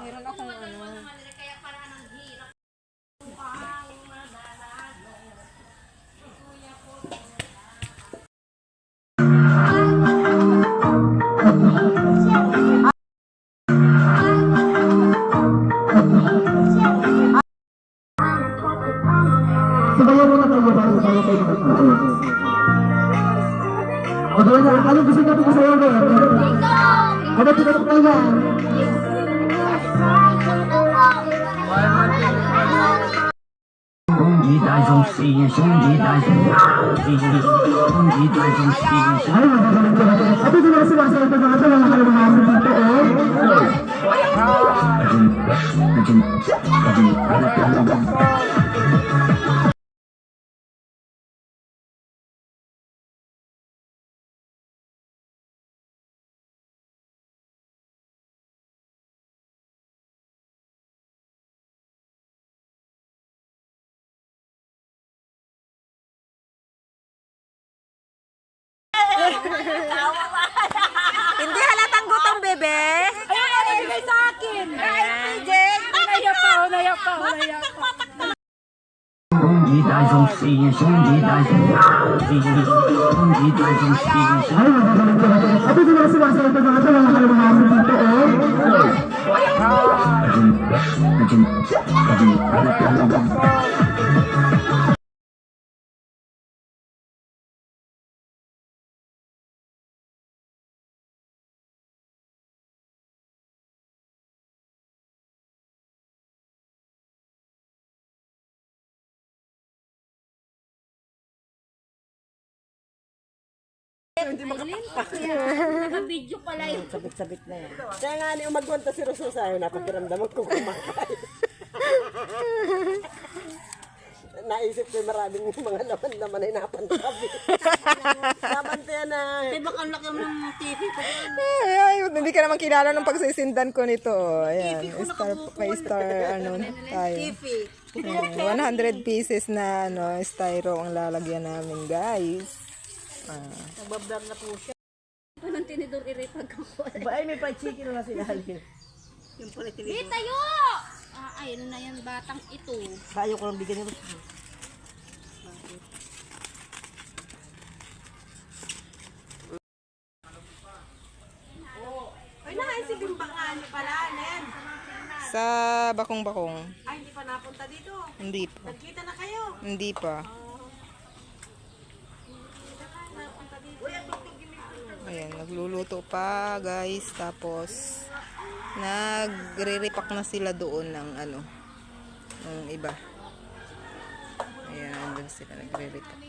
Meron akong ano. Sabayan mo na tayo bago tayo magkakaroon. O doon na, anong gusto natin ko sa'yo ba? Ano tinatok na yan? Ay, magagaling ko natin. At ito na sumasalit na mga mga kalamahan dito, Hindi halatang gutom, bebe. Ayun, ano bigay sa akin? PJ. Nayak pa. ay, magagaling ko natin. At ito na sumasalit na mga kalamahan dito, Naka-video pala yun. Sabit-sabit na yan. Kaya nga ni umagwanta si Rosso sa'yo, napakiramdaman ko kumakain. Naisip ko maraming mga laman-laman ay napantabi. Nabantayan na. Di ba ang laki ng TV ko yan? Ay, hindi ka naman kilala ng pagsisindan ko nito. Ayan, may star, ano, tayo. TV. Ayan, 100 pieces na, ano, styro ang lalagyan namin, guys. Nagbablog na po siya. Ito ng tinidor irepag ako. Ba ay may pa-chicken na sinahalin. Yung pala tinidor. Di tayo! Ay, ano na yan, batang ito. Kayo ko lang bigyan ni Rosso. Ay, nakaisip yung baka niyo pala, Nen. Sa bakong-bakong. Ay, hindi pa napunta dito. Hindi pa. Nagkita na kayo. Hindi pa. Ayan, nagluluto pa, guys. Tapos, nagre-repack na sila doon ng ano, ng iba. Ayan, doon sila nagre-repack.